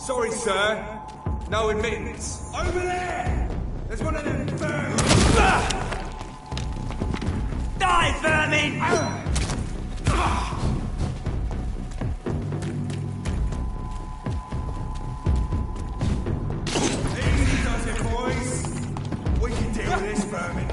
Sorry, sir. No admittance. Over there! There's one of them vermin! Die, vermin! Easy does it, boys. We can deal with this vermin.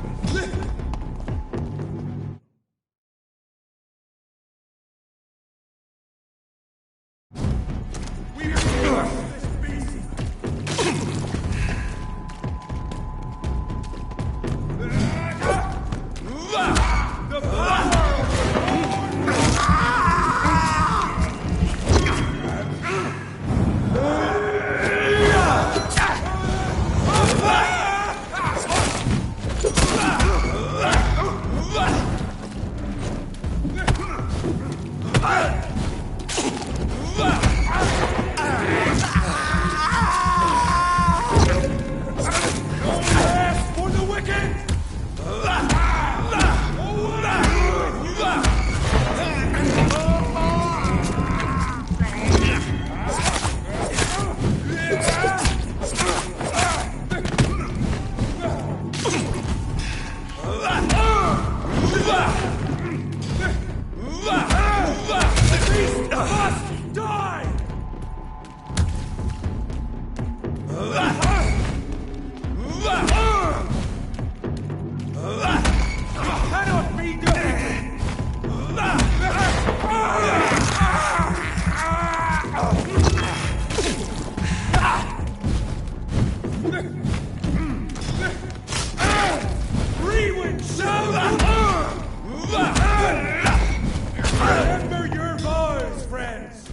Remember your vows, friends!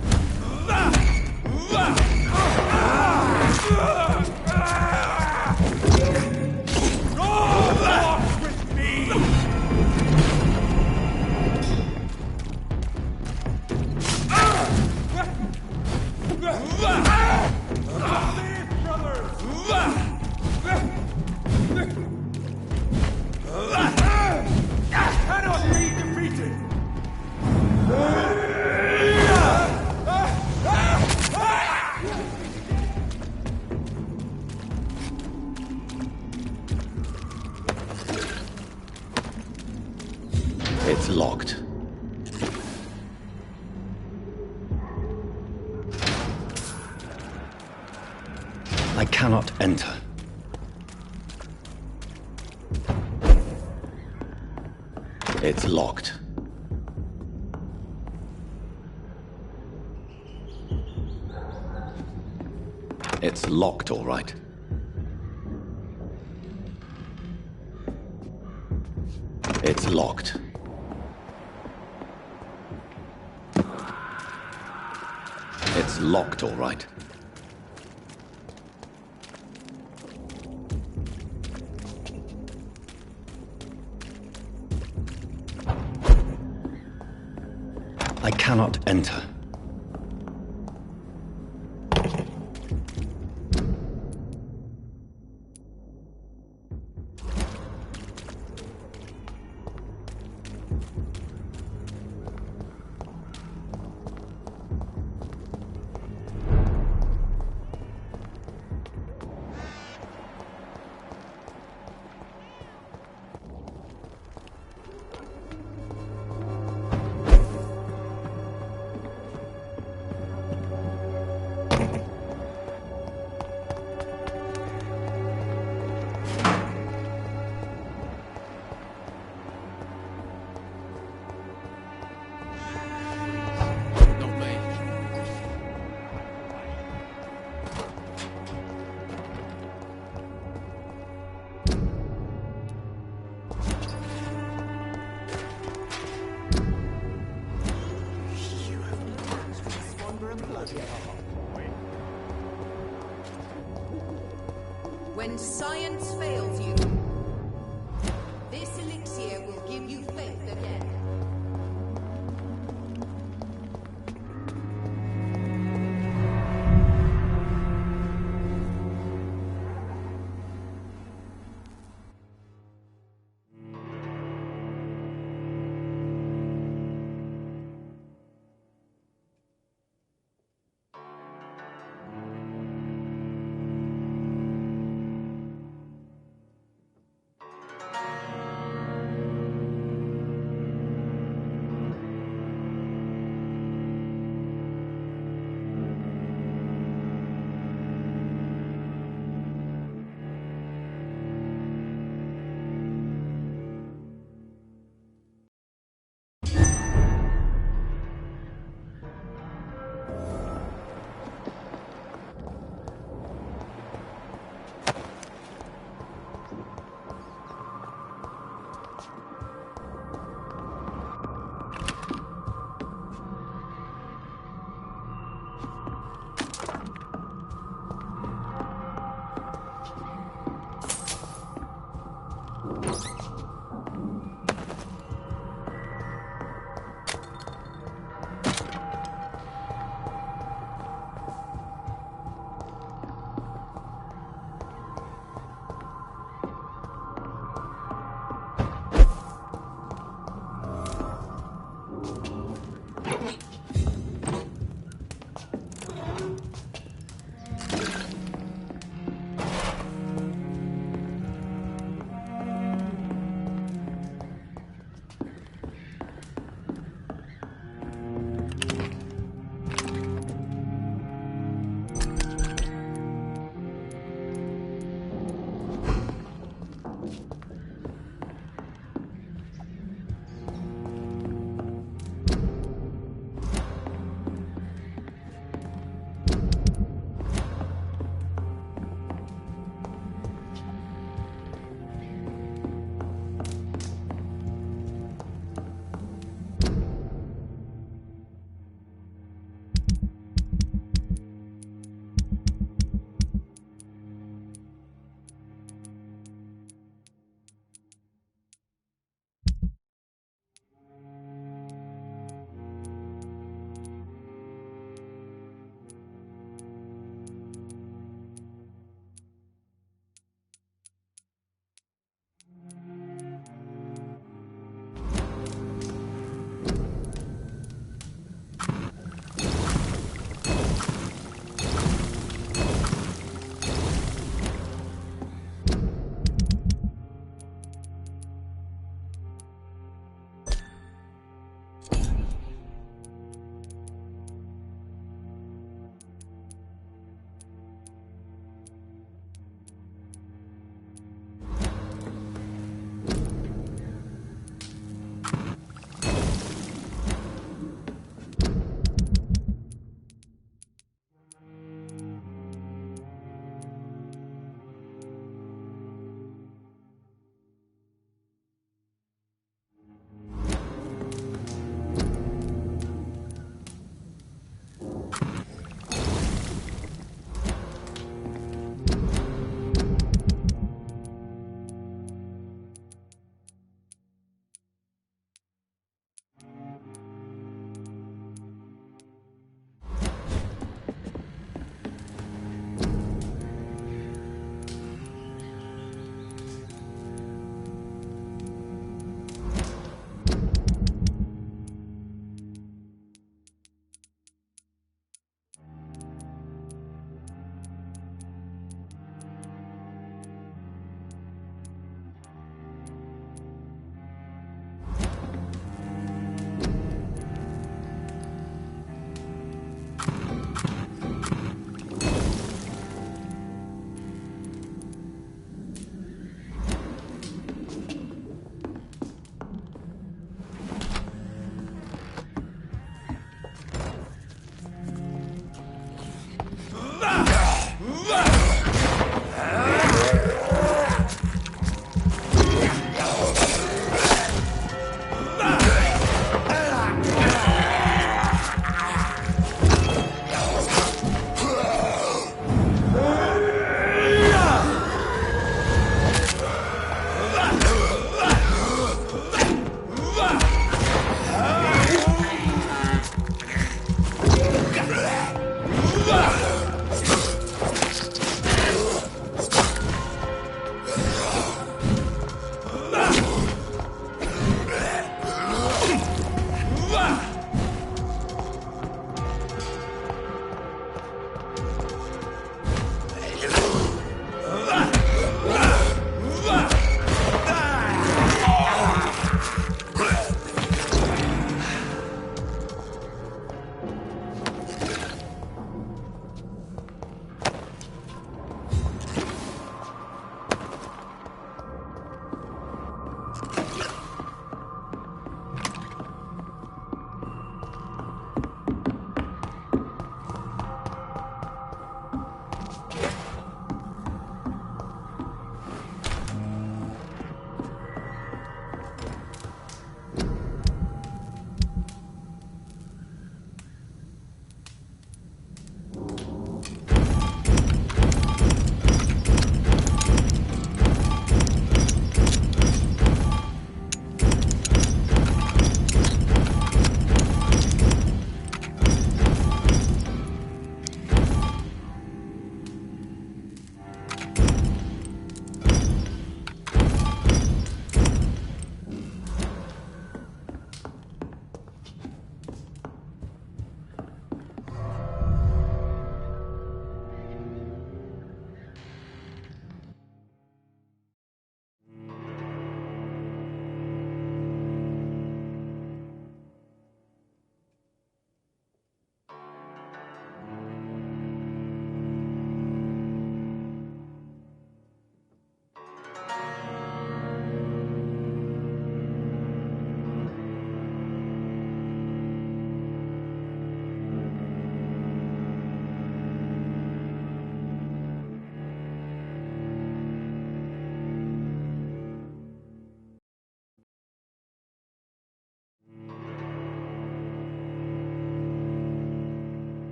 Walk with me! Live, brothers! Cannot be defeated! It's locked. I cannot enter. It's locked. It's locked, all right. It's locked. It's locked, all right. I cannot enter. When science fails you, this elixir will give you faith again.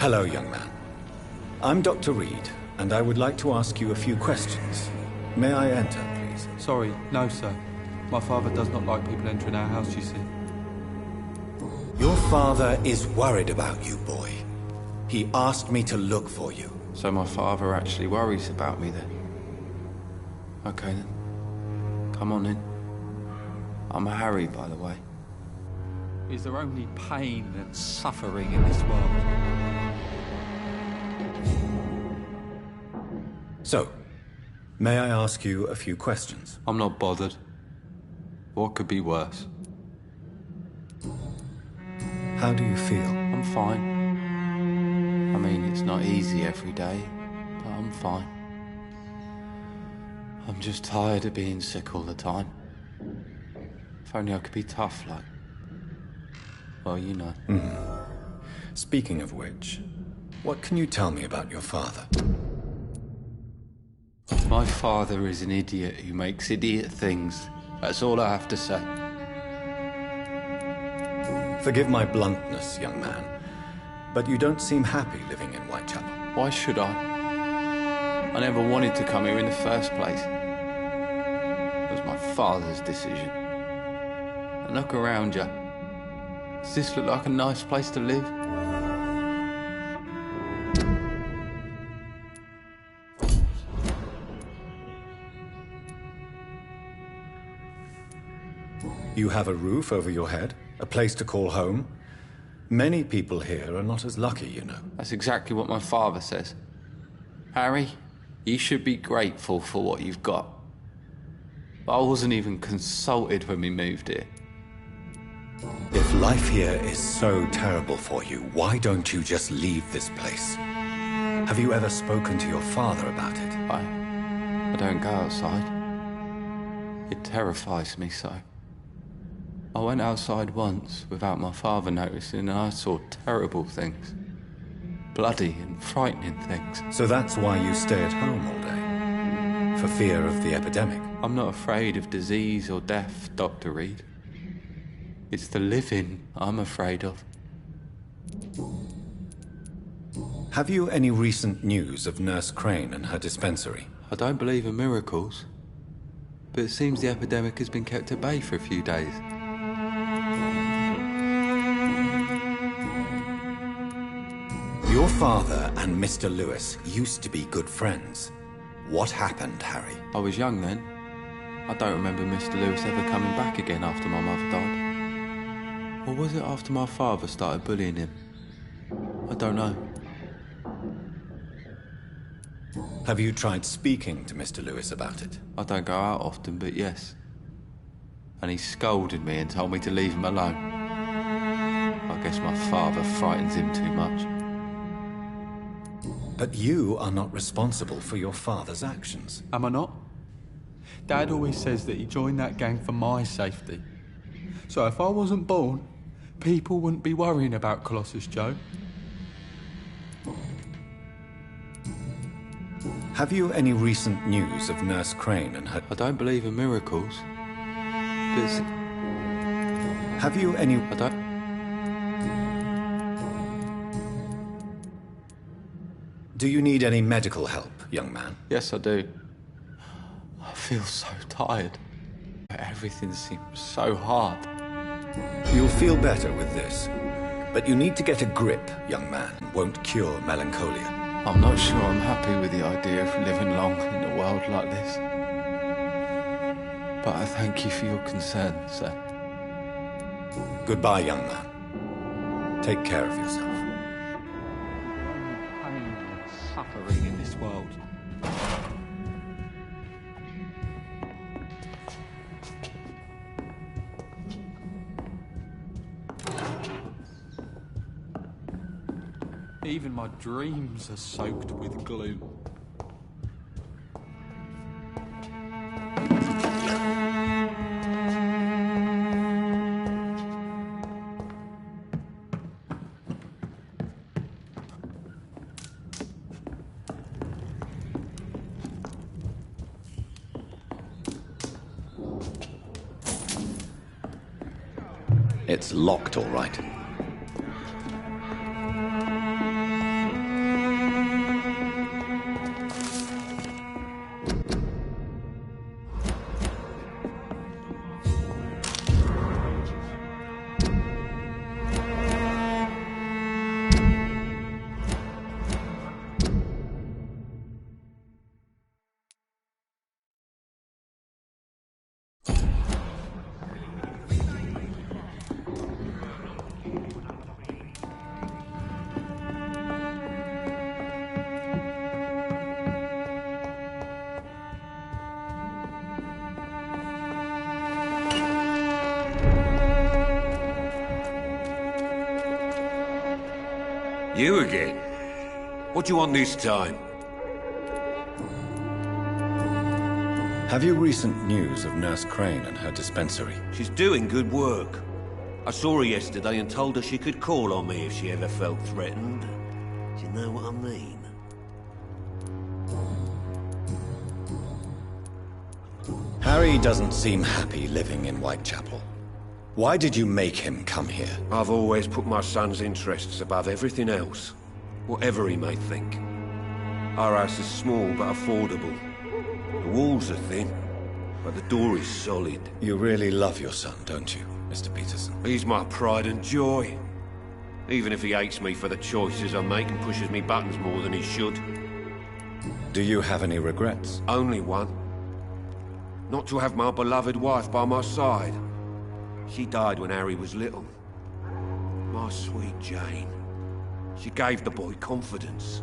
Hello, young man. I'm Dr. Reed, and I would like to ask you a few questions. May I enter, please? Sorry, no, sir. My father does not like people entering our house, you see. Your father is worried about you, boy. He asked me to look for you. So my father actually worries about me then? Okay then. Come on in. I'm Harry, by the way. Is there only pain and suffering in this world? So, may I ask you a few questions? I'm not bothered. What could be worse? How do you feel? I'm fine. I mean, it's not easy every day, but I'm fine. I'm just tired of being sick all the time. If only I could be tough, like... Well, you know. Speaking of which, what can you tell me about your father? My father is an idiot who makes idiot things. That's all I have to say. Forgive my bluntness, young man, but you don't seem happy living in Whitechapel. Why should I? I never wanted to come here in the first place. It was my father's decision. And look around you. Does this look like a nice place to live? You have a roof over your head, a place to call home. Many people here are not as lucky, you know. That's exactly what my father says. Harry, you should be grateful for what you've got. I wasn't even consulted when we moved here. If life here is so terrible for you, why don't you just leave this place? Have you ever spoken to your father about it? I don't go outside. It terrifies me so. I went outside once without my father noticing and I saw terrible things. Bloody and frightening things. So that's why you stay at home all day? For fear of the epidemic? I'm not afraid of disease or death, Dr. Reed. It's the living I'm afraid of. Have you any recent news of Nurse Crane and her dispensary? I don't believe in miracles, but it seems the epidemic has been kept at bay for a few days. Your father and Mr. Lewis used to be good friends. What happened, Harry? I was young then. I don't remember Mr. Lewis ever coming back again after my mother died. Or was it after my father started bullying him? I don't know. Have you tried speaking to Mr. Lewis about it? I don't go out often, but yes. And he scolded me and told me to leave him alone. I guess my father frightens him too much. But you are not responsible for your father's actions. Am I not? Dad always says that he joined that gang for my safety. So if I wasn't born, people wouldn't be worrying about Colossus Joe. Have you any recent news of Nurse Crane and her... I don't believe in miracles. But it's... Have you any... I don't... Do you need any medical help, young man? Yes, I do. I feel so tired. Everything seems so hard. You'll feel better with this. But you need to get a grip, young man. It won't cure melancholia. I'm not sure I'm happy with the idea of living long in a world like this. But I thank you for your concern, sir. Goodbye, young man. Take care of yourself. Pain and suffering in this world. Even my dreams are soaked with gloom. It's locked, all right. You again? What do you want this time? Have you recent news of Nurse Crane and her dispensary? She's doing good work. I saw her yesterday and told her she could call on me if she ever felt threatened. Do you know what I mean? Harry doesn't seem happy living in Whitechapel. Why did you make him come here? I've always put my son's interests above everything else, whatever he may think. Our house is small but affordable. The walls are thin, but the door is solid. You really love your son, don't you, Mr. Peterson? He's my pride and joy. Even if he hates me for the choices I make and pushes me buttons more than he should. Do you have any regrets? Only one. Not to have my beloved wife by my side. She died when Harry was little. My sweet Jane. She gave the boy confidence.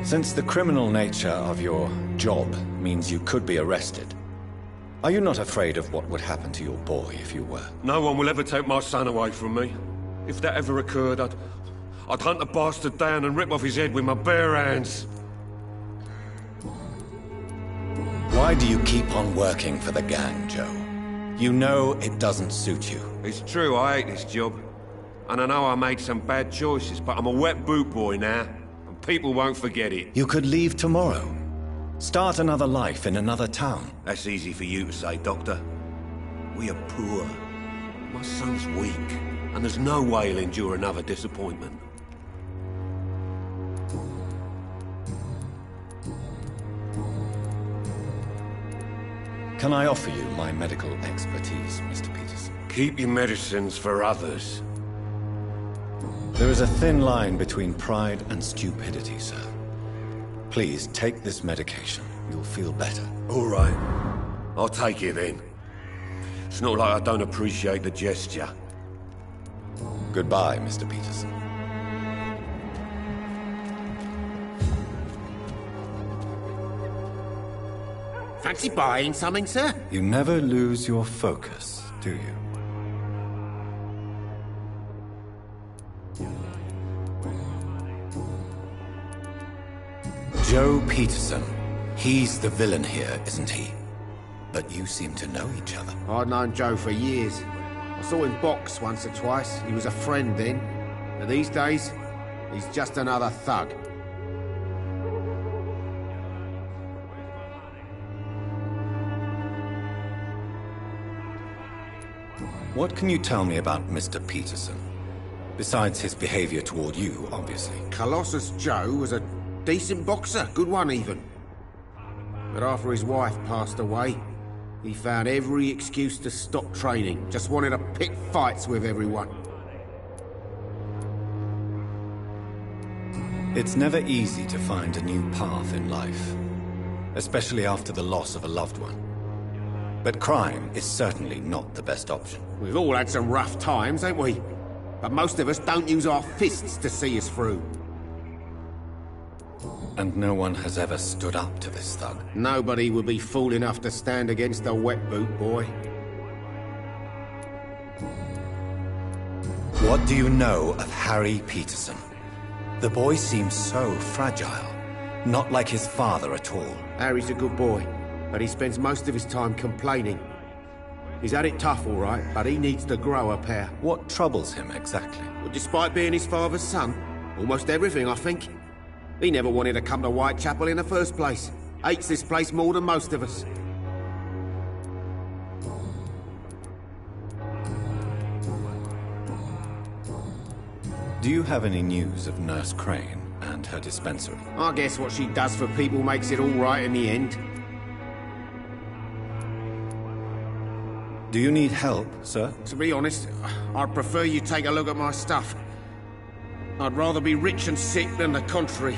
Since the criminal nature of your job means you could be arrested, are you not afraid of what would happen to your boy if you were? No one will ever take my son away from me. If that ever occurred, I'd hunt the bastard down and rip off his head with my bare hands. Why do you keep on working for the gang, Joe? You know it doesn't suit you. It's true, I hate this job. And I know I made some bad choices, but I'm a wet boot boy now. People won't forget it. You could leave tomorrow. Start another life in another town. That's easy for you to say, Doctor. We are poor. My son's weak, and there's no way he'll endure another disappointment. Can I offer you my medical expertise, Mr. Peterson? Keep your medicines for others. There is a thin line between pride and stupidity, sir. Please, take this medication. You'll feel better. All right. I'll take it then. It's not like I don't appreciate the gesture. Goodbye, Mr. Peterson. Fancy buying something, sir? You never lose your focus, do you? Joe Peterson. He's the villain here, isn't he? But you seem to know each other. I'd known Joe for years. I saw him box once or twice. He was a friend then. But these days, he's just another thug. What can you tell me about Mr. Peterson? Besides his behavior toward you, obviously. Colossus Joe was a decent boxer, good one even. But after his wife passed away, he found every excuse to stop training. Just wanted to pick fights with everyone. It's never easy to find a new path in life, especially after the loss of a loved one. But crime is certainly not the best option. We've all had some rough times, ain't we? But most of us don't use our fists to see us through. And no one has ever stood up to this thug. Nobody would be fool enough to stand against a wet boot boy. What do you know of Harry Peterson? The boy seems so fragile, not like his father at all. Harry's a good boy, but he spends most of his time complaining. He's had it tough, all right, but he needs to grow a pair. What troubles him exactly? Well, despite being his father's son, almost everything, I think. He never wanted to come to Whitechapel in the first place. Hates this place more than most of us. Do you have any news of Nurse Crane and her dispensary? I guess what she does for people makes it all right in the end. Do you need help, sir? To be honest, I'd prefer you take a look at my stuff. I'd rather be rich and sick than the contrary.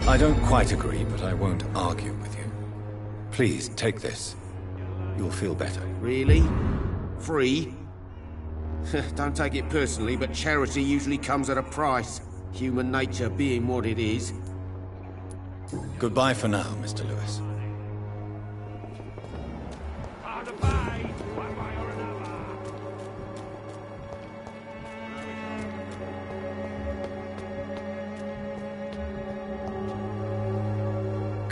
I don't quite agree, but I won't argue with you. Please, take this. You'll feel better. Really? Free? Don't take it personally, but charity usually comes at a price. Human nature being what it is. Goodbye for now, Mr. Lewis.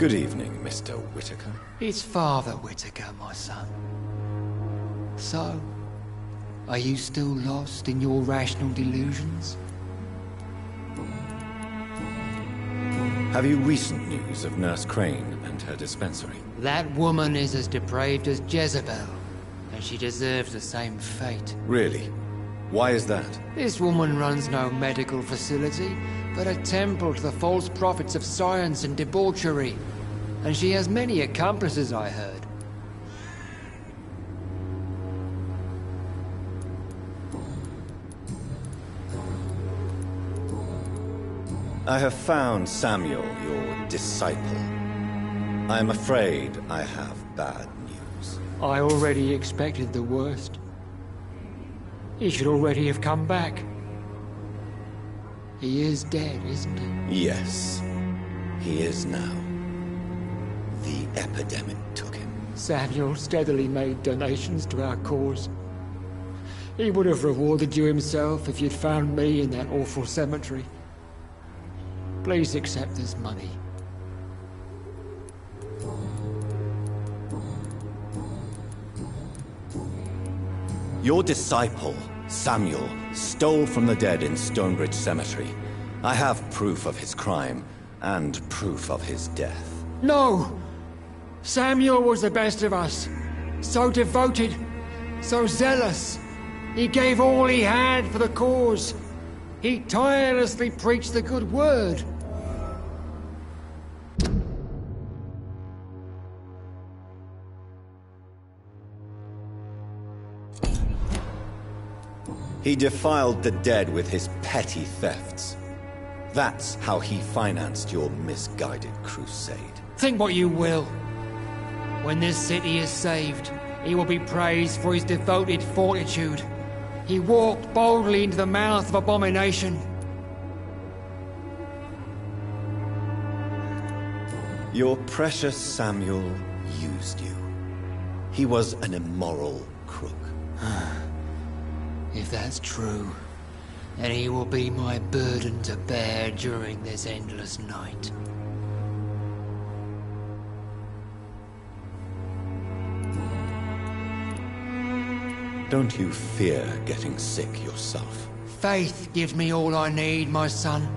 Good evening, Mr. Whitaker. It's Father Whitaker, my son. So, are you still lost in your rational delusions? Have you recent news of Nurse Crane and her dispensary? That woman is as depraved as Jezebel, and she deserves the same fate. Really? Why is that? This woman runs no medical facility, but a temple to the false prophets of science and debauchery. And she has many accomplices, I heard. I have found Samuel, your disciple. I am afraid I have bad news. I already expected the worst. He should already have come back. He is dead, isn't he? Yes, he is now. The epidemic took him. Samuel steadily made donations to our cause. He would have rewarded you himself if you'd found me in that awful cemetery. Please accept this money. Your disciple, Samuel, stole from the dead in Stonebridge Cemetery. I have proof of his crime, and proof of his death. No! Samuel was the best of us. So devoted, so zealous. He gave all he had for the cause. He tirelessly preached the good word. He defiled the dead with his petty thefts. That's how he financed your misguided crusade. Think what you will. When this city is saved, he will be praised for his devoted fortitude. He walked boldly into the mouth of abomination. Your precious Samuel used you. He was an immoral crook. If that's true, then he will be my burden to bear during this endless night. Don't you fear getting sick yourself? Faith gives me all I need, my son.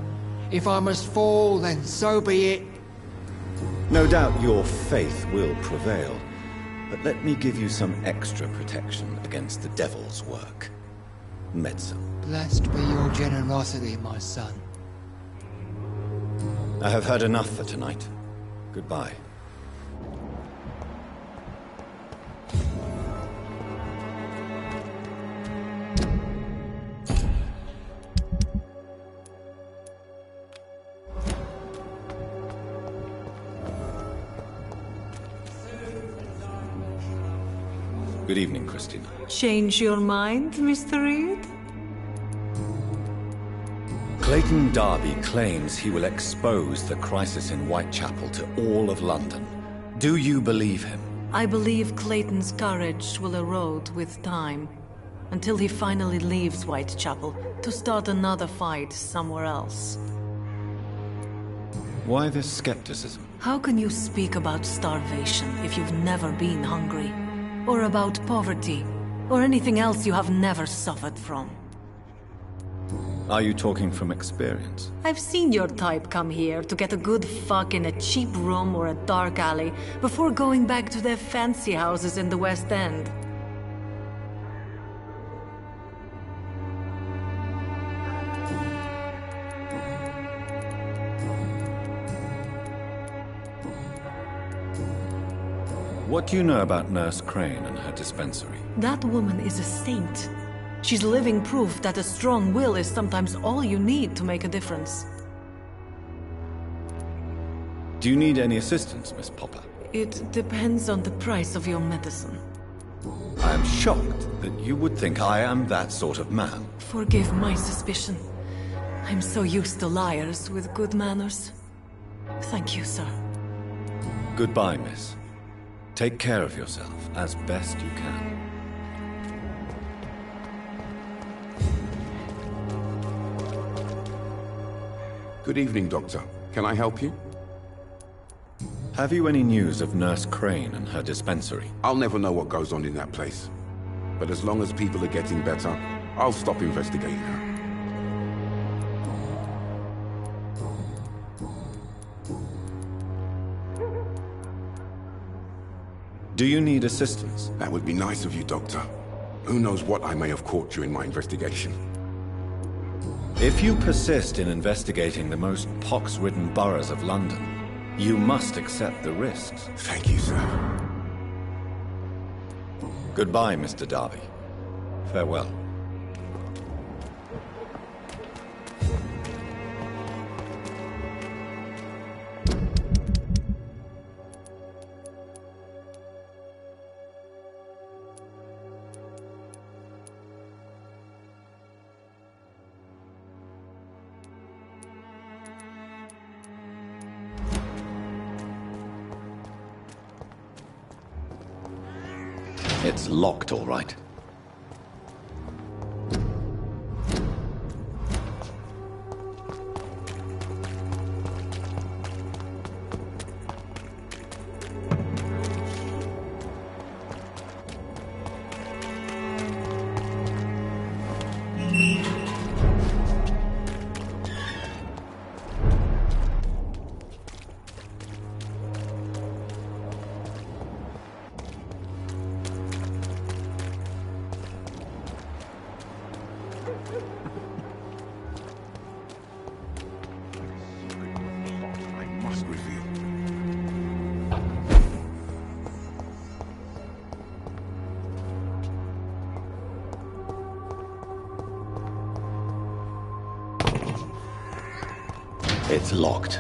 If I must fall, then so be it. No doubt your faith will prevail, but let me give you some extra protection against the devil's work. Medicine. Blessed be your generosity, my son. I have heard enough for tonight. Goodbye. Good evening, Christina. Change your mind, Mr. Reed? Clayton Darby claims he will expose the crisis in Whitechapel to all of London. Do you believe him? I believe Clayton's courage will erode with time, until he finally leaves Whitechapel to start another fight somewhere else. Why this skepticism? How can you speak about starvation if you've never been hungry? Or about poverty? Or anything else you have never suffered from? Are you talking from experience? I've seen your type come here to get a good fuck in a cheap room or a dark alley before going back to their fancy houses in the West End. What do you know about Nurse Crane and her dispensary? That woman is a saint. She's living proof that a strong will is sometimes all you need to make a difference. Do you need any assistance, Miss Popper? It depends on the price of your medicine. I am shocked that you would think I am that sort of man. Forgive my suspicion. I'm so used to liars with good manners. Thank you, sir. Goodbye, miss. Take care of yourself as best you can. Good evening, Doctor. Can I help you? Have you any news of Nurse Crane and her dispensary? I'll never know what goes on in that place. But as long as people are getting better, I'll stop investigating her. Do you need assistance? That would be nice of you, Doctor. Who knows what I may have caught during my investigation. If you persist in investigating the most pox-ridden boroughs of London, you must accept the risks. Thank you, sir. Goodbye, Mr. Darby. Farewell. It's locked, all right. It's locked.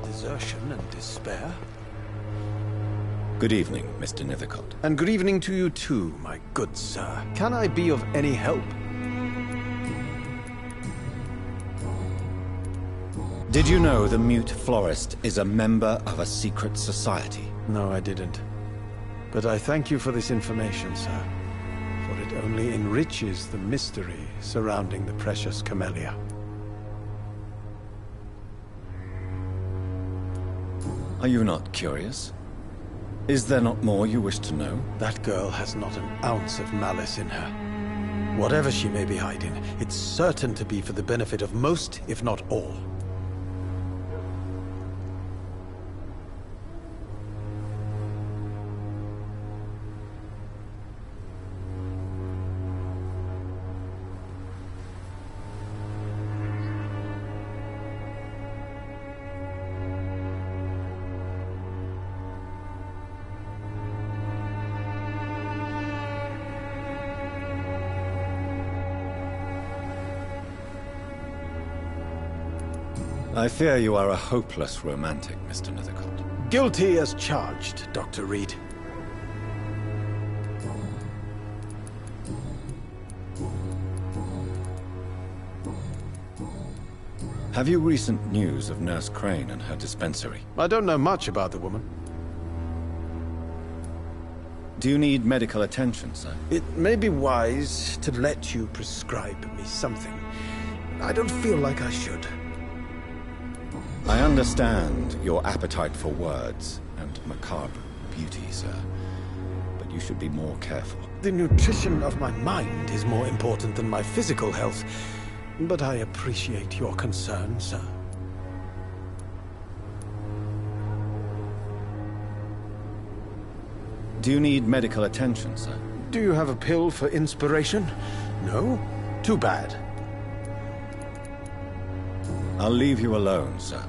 Desertion and despair. Good evening, Mr. Nethercott. And good evening to you too, my good sir. Can I be of any help? Did you know the Mute Florist is a member of a secret society? No, I didn't. But I thank you for this information, sir. For it only enriches the mystery surrounding the precious camellia. Are you not curious? Is there not more you wish to know? That girl has not an ounce of malice in her. Whatever she may be hiding, it's certain to be for the benefit of most, if not all. I fear you are a hopeless romantic, Mr. Nethercott. Guilty as charged, Dr. Reed. Have you recent news of Nurse Crane and her dispensary? I don't know much about the woman. Do you need medical attention, sir? It may be wise to let you prescribe me something. I don't feel like I should. I understand your appetite for words and macabre beauty, sir. But you should be more careful. The nutrition of my mind is more important than my physical health. But I appreciate your concern, sir. Do you need medical attention, sir? Do you have a pill for inspiration? No? Too bad. I'll leave you alone, sir.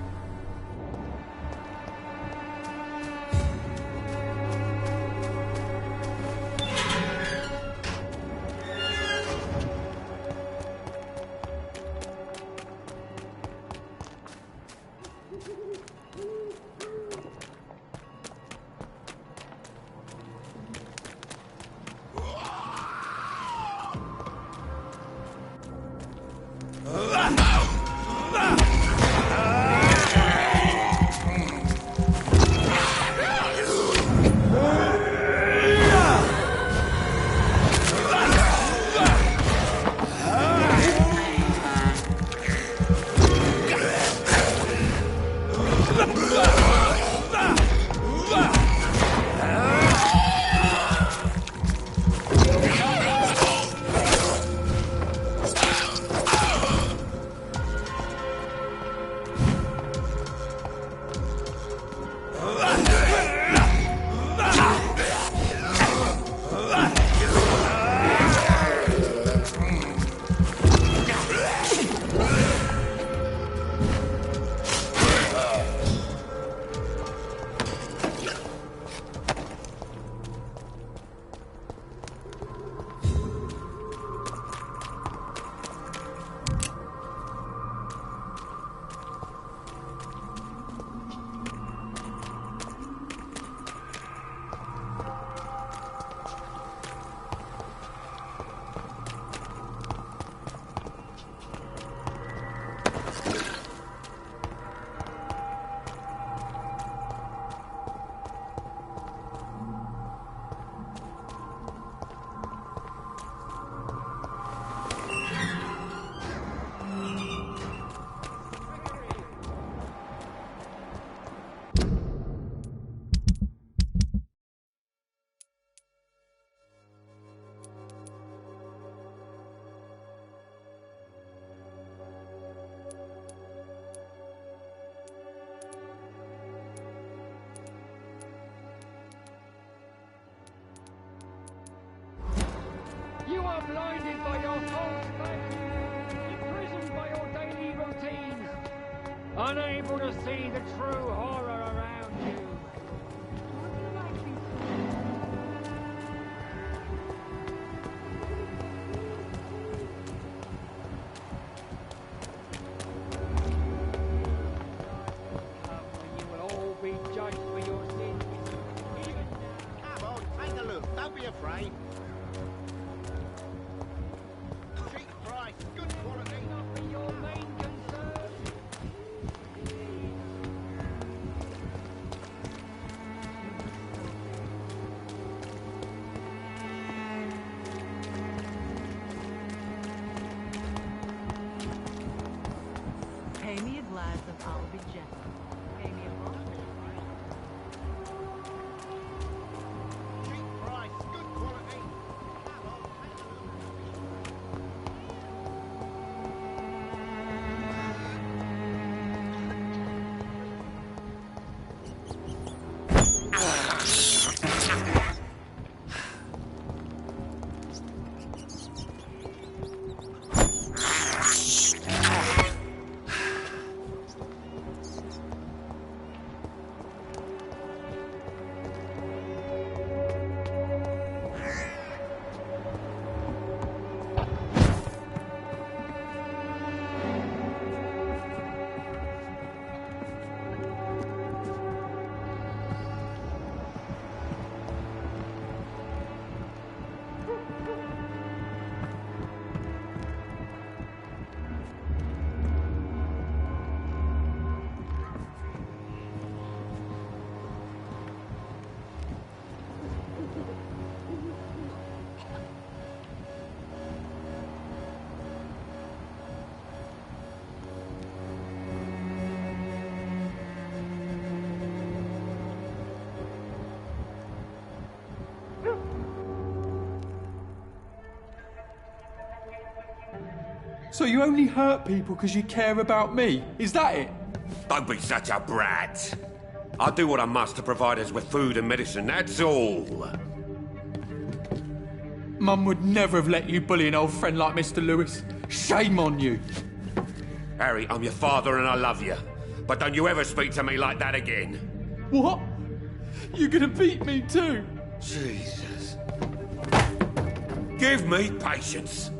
You are blinded by your false faith, imprisoned by your daily routines, unable to see the true horror around you. You will all be judged for your sins. Come on, take a look. Don't be afraid. Cheap price, good quality. Not be your main concern. Pay me a glass and I'll be gentle. Pay me a bottle. Cheap price, good quality. Come on, take a look. So you only hurt people because you care about me? Is that it? Don't be such a brat. I'll do what I must to provide us with food and medicine, that's all. Mum would never have let you bully an old friend like Mr. Lewis. Shame on you. Harry, I'm your father and I love you. But don't you ever speak to me like that again. What? You're gonna beat me too? Jesus. Give me patience.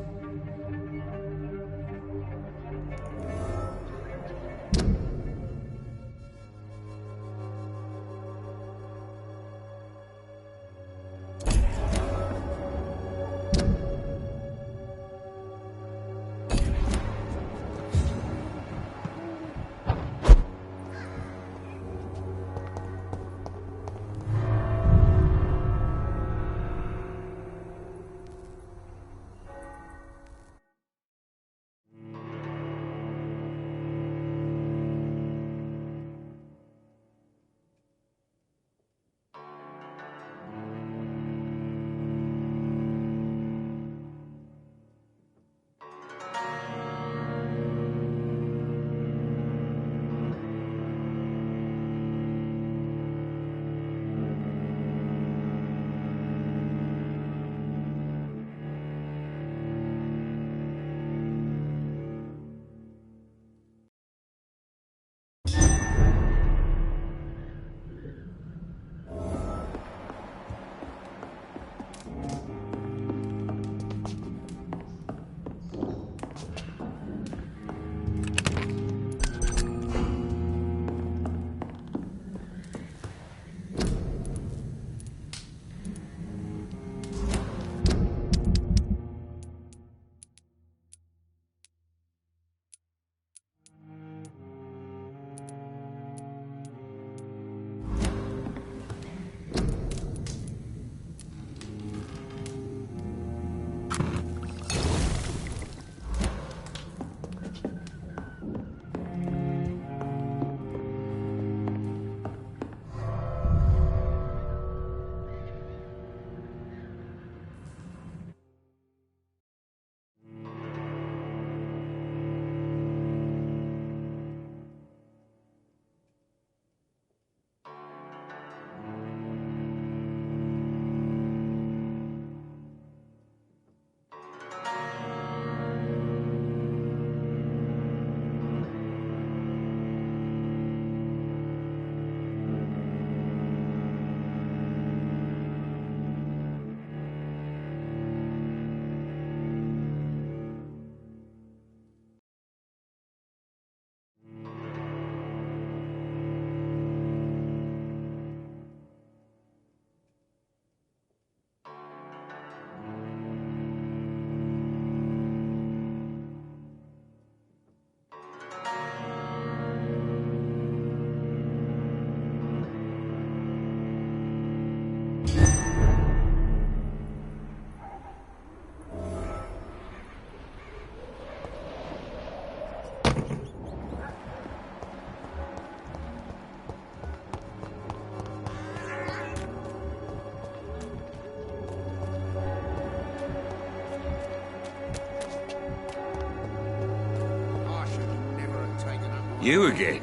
You again?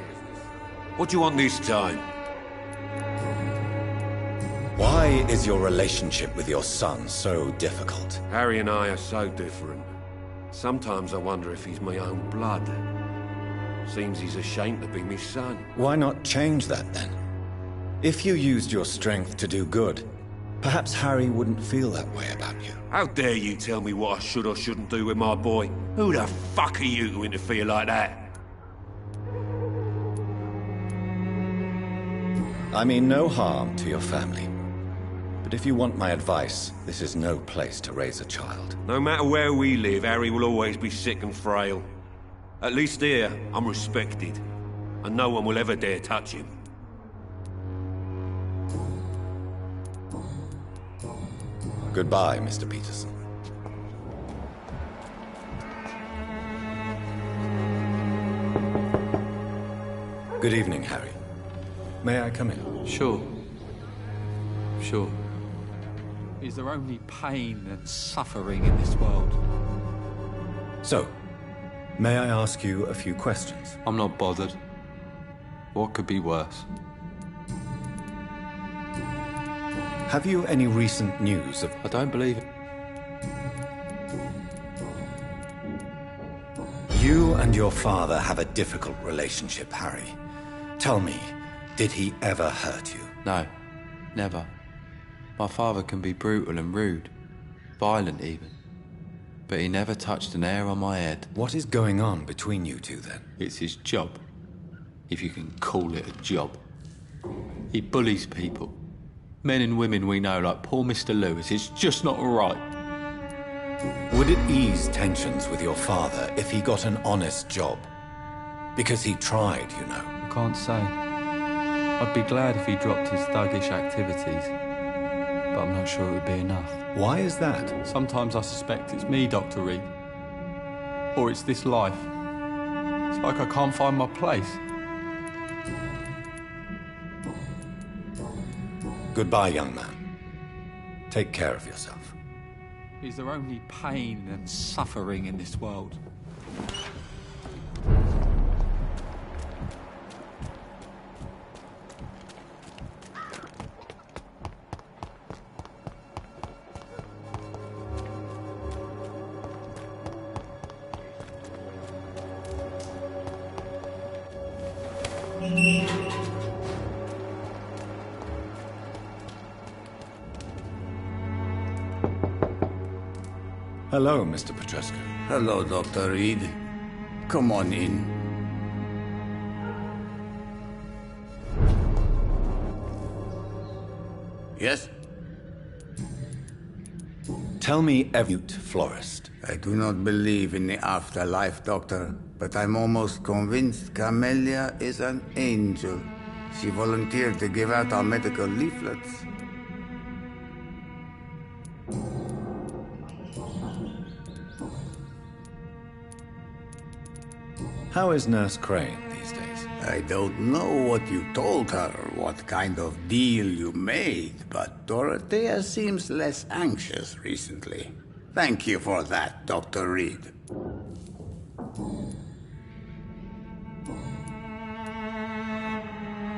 What do you want this time? Why is your relationship with your son so difficult? Harry and I are so different. Sometimes I wonder if he's my own blood. Seems he's ashamed to be my son. Why not change that then? If you used your strength to do good, perhaps Harry wouldn't feel that way about you. How dare you tell me what I should or shouldn't do with my boy? Who the fuck are you to interfere like that? I mean no harm to your family. But if you want my advice, this is no place to raise a child. No matter where we live, Harry will always be sick and frail. At least here, I'm respected. And no one will ever dare touch him. Goodbye, Mr. Peterson. Good evening, Harry. May I come in? Sure. Sure. Is there only pain and suffering in this world? So, may I ask you a few questions? I'm not bothered. What could be worse? Have you any recent news of... I don't believe it. You and your father have a difficult relationship, Harry. Tell me, did he ever hurt you? No, never. My father can be brutal and rude, violent even. But he never touched an hair on my head. What is going on between you two then? It's his job, if you can call it a job. He bullies people. Men and women we know, like poor Mr. Lewis. It's just not right. Would it ease tensions with your father if he got an honest job? Because he tried, you know. I can't say. I'd be glad if he dropped his thuggish activities, but I'm not sure it would be enough. Why is that? Sometimes I suspect it's me, Dr. Reed. Or it's this life. It's like I can't find my place. Goodbye, young man. Take care of yourself. Is there only pain and suffering in this world? Hello, Mr. Petrescu. Hello, Dr. Reed. Come on in. Yes? Tell me, Evute Florist. I do not believe in the afterlife, Doctor, but I'm almost convinced Camellia is an angel. She volunteered to give out our medical leaflets. How is Nurse Crane these days? I don't know what you told her, what kind of deal you made, but Dorothea seems less anxious recently. Thank you for that, Dr. Reed.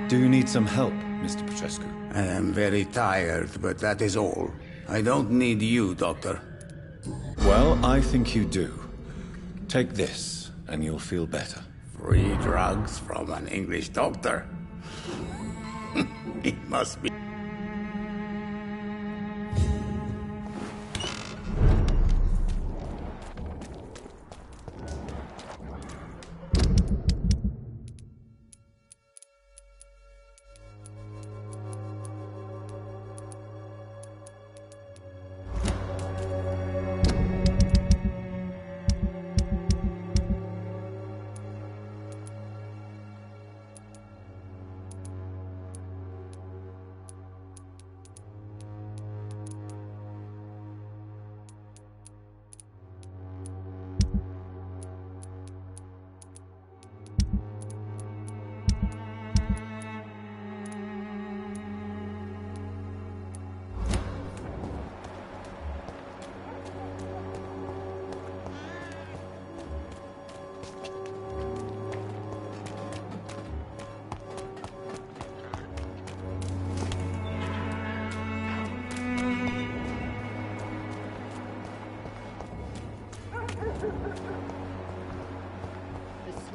Do you need some help, Mr. Petrescu? I am very tired, but that is all. I don't need you, Doctor. Well, I think you do. Take this, and you'll feel better. Free drugs from an English doctor? It must be...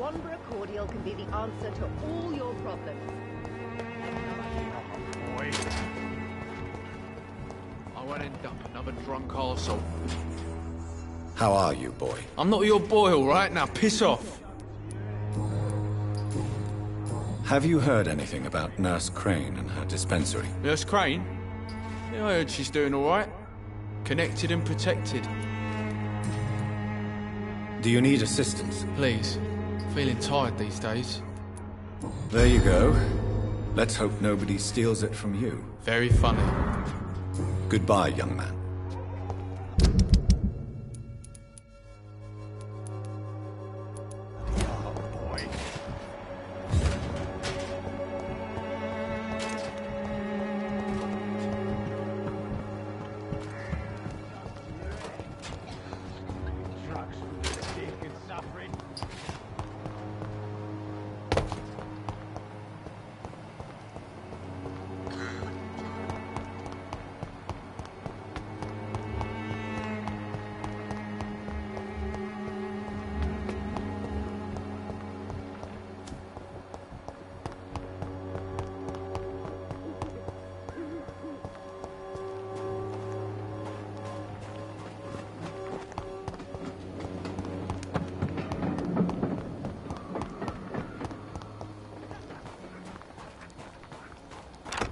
one cordial can be the answer to all your problems. Boy. I went and dumped another drunk arsehole. How are you, boy? I'm not your boy, all right? Now piss off. Have you heard anything about Nurse Crane and her dispensary? Nurse Crane? Yeah, I heard she's doing all right. Connected and protected. Do you need assistance? Please. Feeling tired these days. There you go. Let's hope nobody steals it from you. Very funny. Goodbye, young man.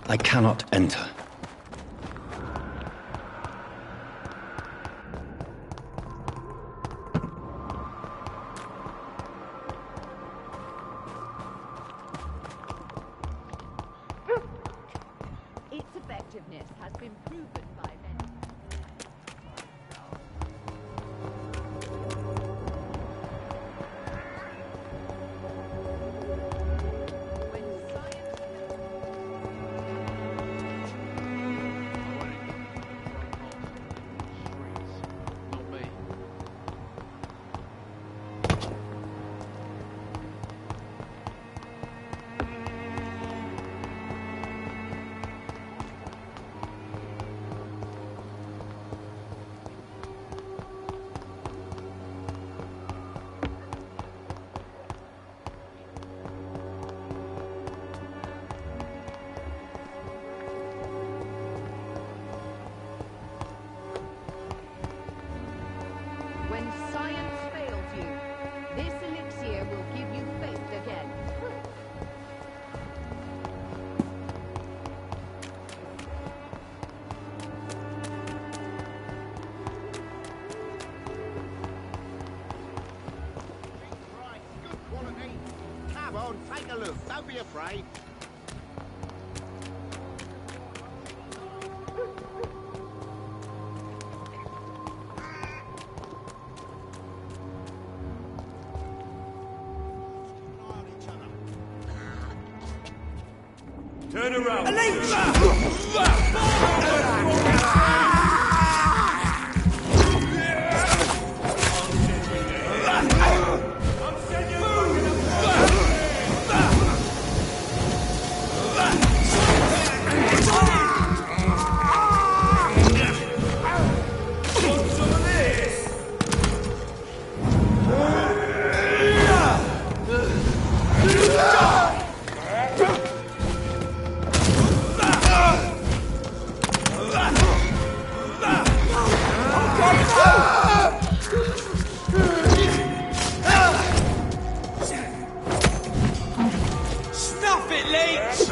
I cannot enter. Its effectiveness has been proven by many. When science fails you, this elixir will give you faith again. Right, good quality. Come on, take a look. Don't be afraid. Turn around. Snuff it, Leech!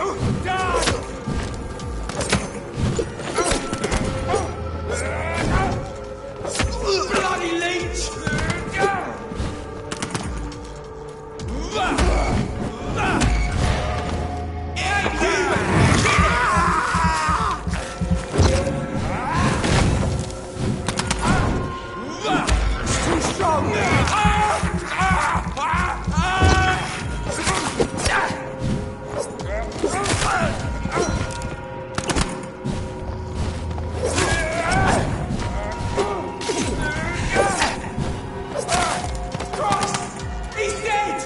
Bloody Leech! It's too strong! He's dead!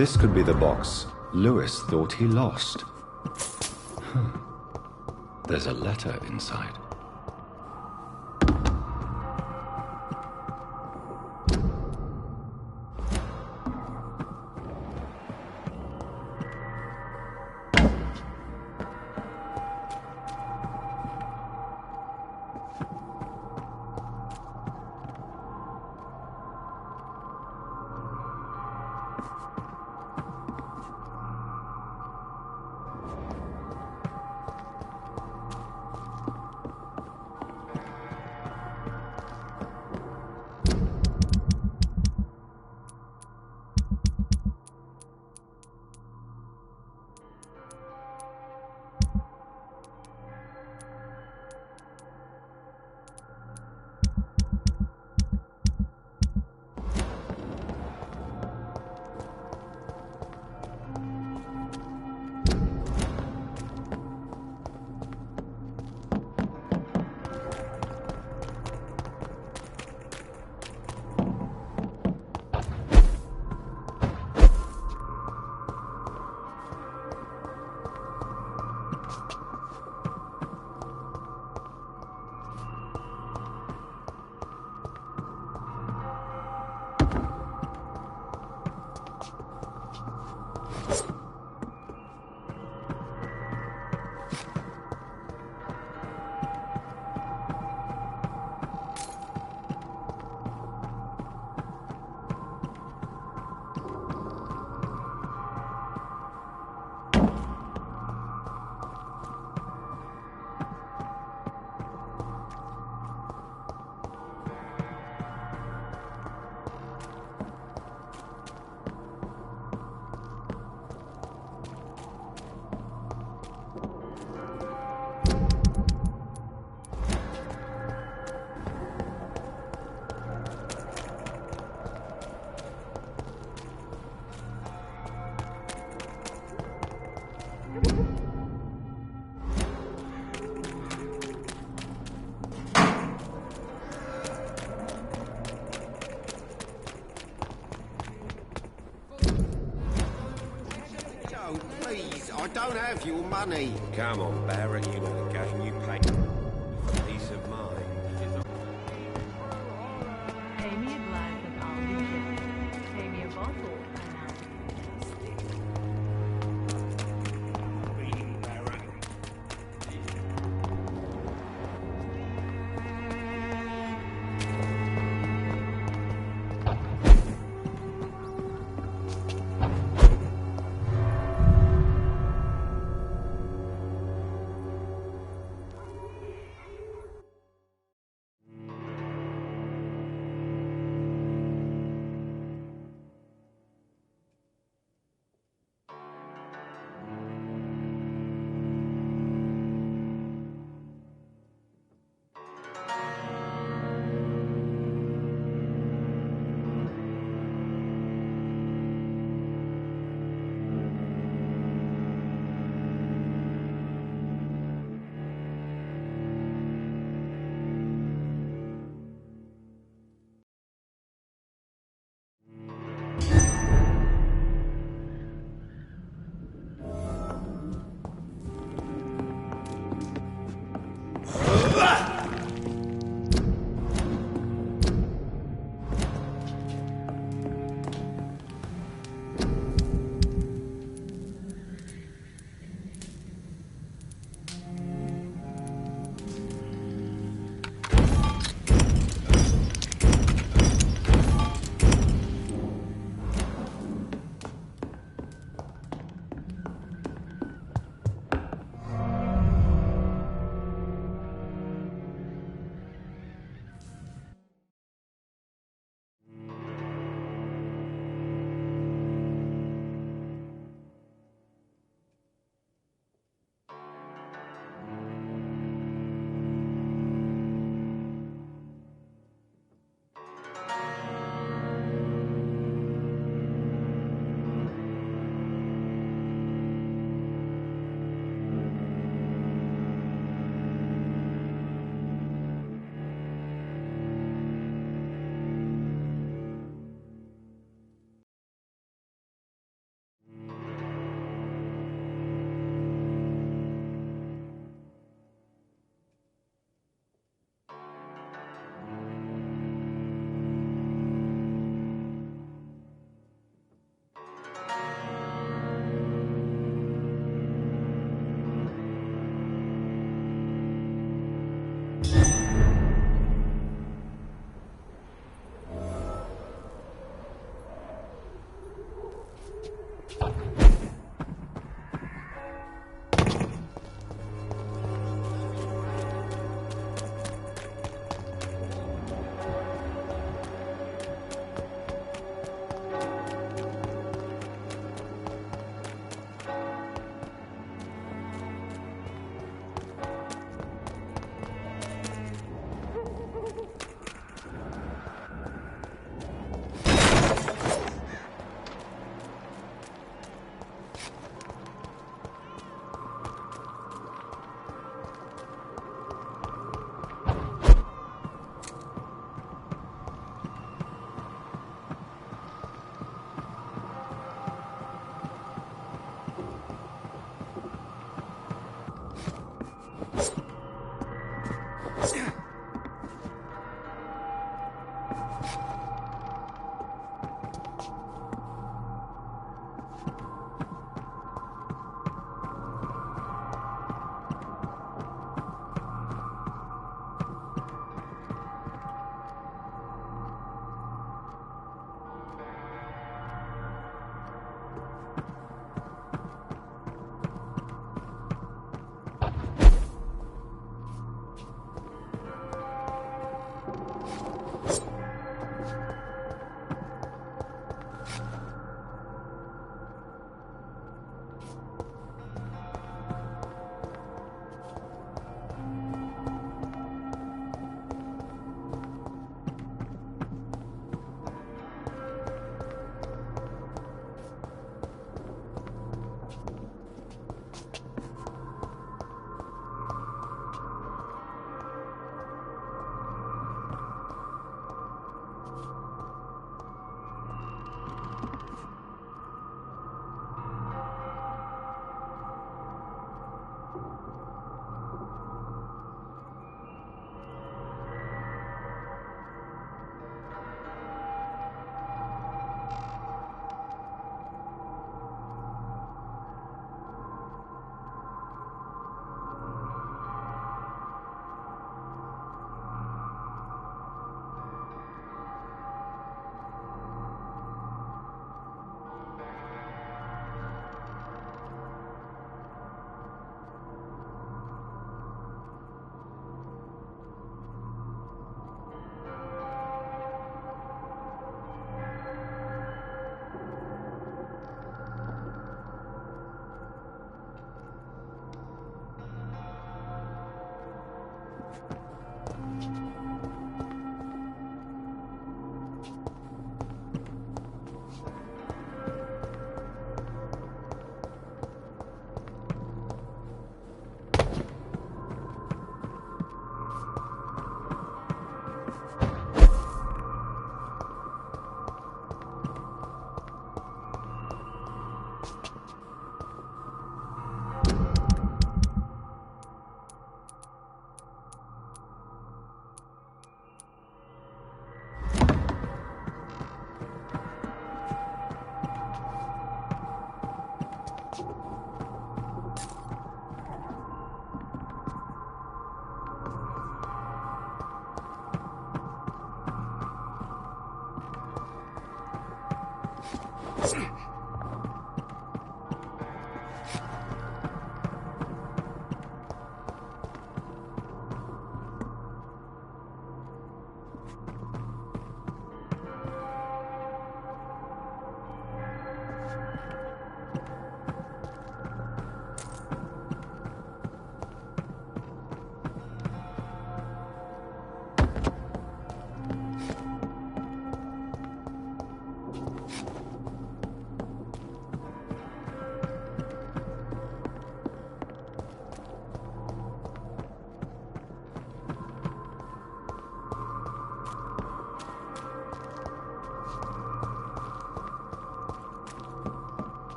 This could be the box Lewis thought he lost. There's a letter inside. I don't have your money. Come on, Barrett, you know the game. You pay for peace of mind. Pay me a glass and I'll be chill. Pay me a bottle and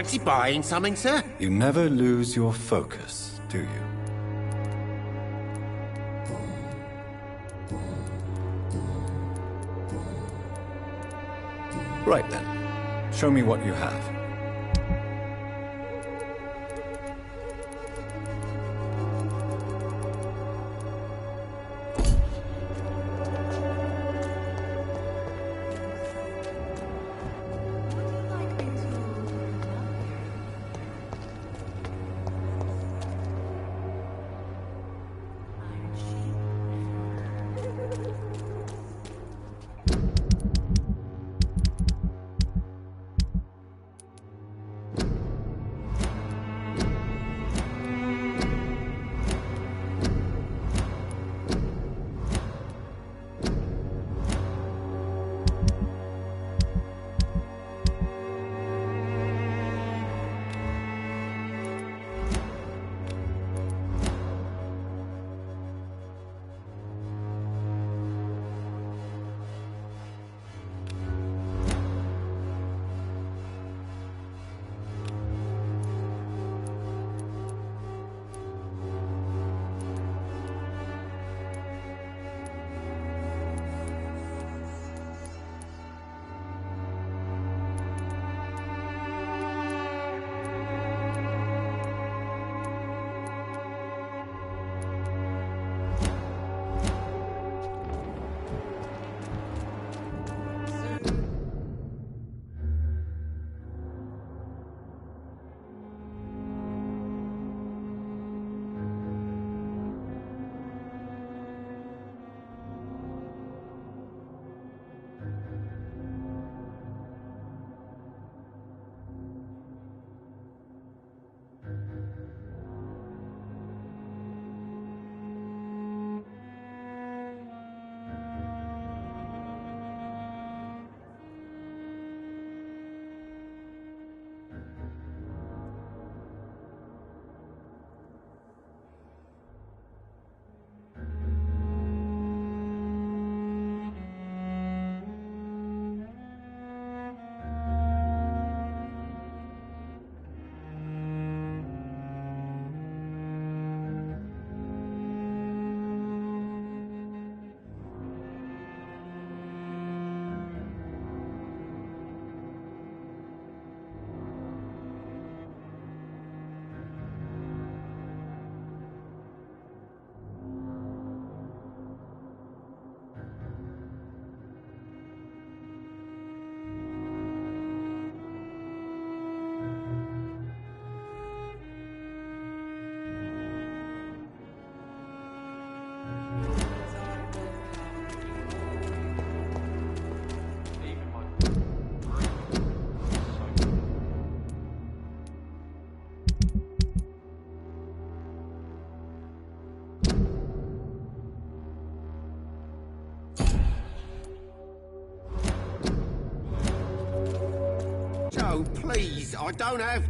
Fancy buying something, sir? You never lose your focus, do you? Right then. Show me what you have. Joe, please, I don't have...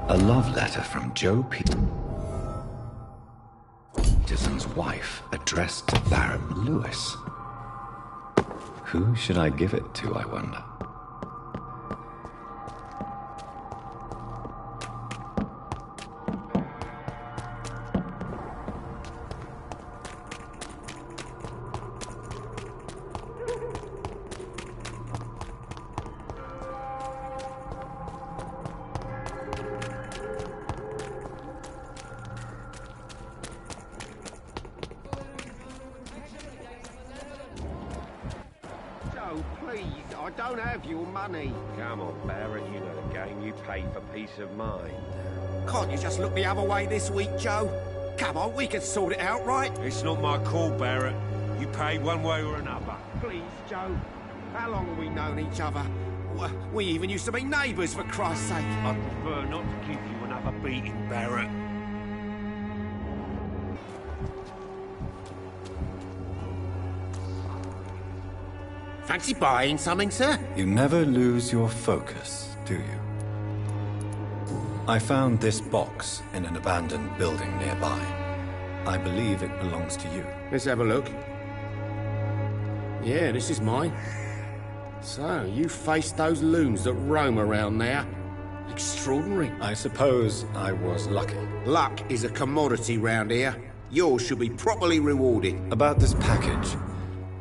A love letter from Joe Peterson's wife, addressed to Baron Lewis. Who should I give it to, I wonder? Please, I don't have your money. Come on, Barrett, you know the game. You pay for peace of mind. Can't you just look the other way this week, Joe? Come on, we can sort it out, right? It's not my call, Barrett. You pay one way or another. Please, Joe. How long have we known each other? We even used to be neighbours, for Christ's sake. I'd prefer not to give you another beating, Barrett. Fancy buying something, sir? You never lose your focus, do you? I found this box in an abandoned building nearby. I believe it belongs to you. Let's have a look. Yeah, this is mine. So, you faced those loons that roam around there. Extraordinary. I suppose I was lucky. Luck is a commodity round here. Yours should be properly rewarded. About this package,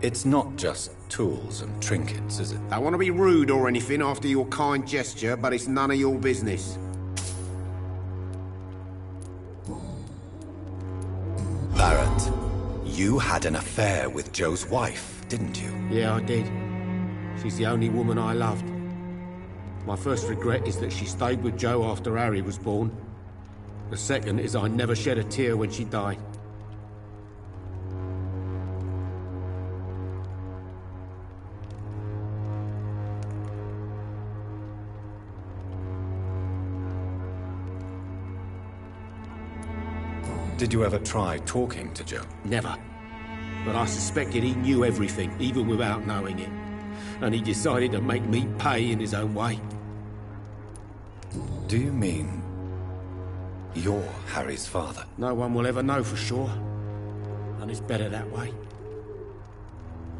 it's not just tools and trinkets, is it? I want to be rude or anything after your kind gesture, but it's none of your business. Barrett, you had an affair with Joe's wife, didn't you? Yeah, I did. She's the only woman I loved. My first regret is that she stayed with Joe after Harry was born. The second is I never shed a tear when she died. Did you ever try talking to Joe? Never. But I suspected he knew everything, even without knowing it. And he decided to make me pay in his own way. Do you mean you're Harry's father? No one will ever know for sure. And it's better that way.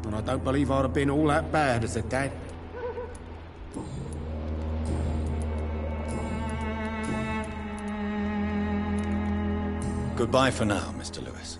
And I don't believe I'd have been all that bad as a dad. Goodbye for now, Mr. Lewis.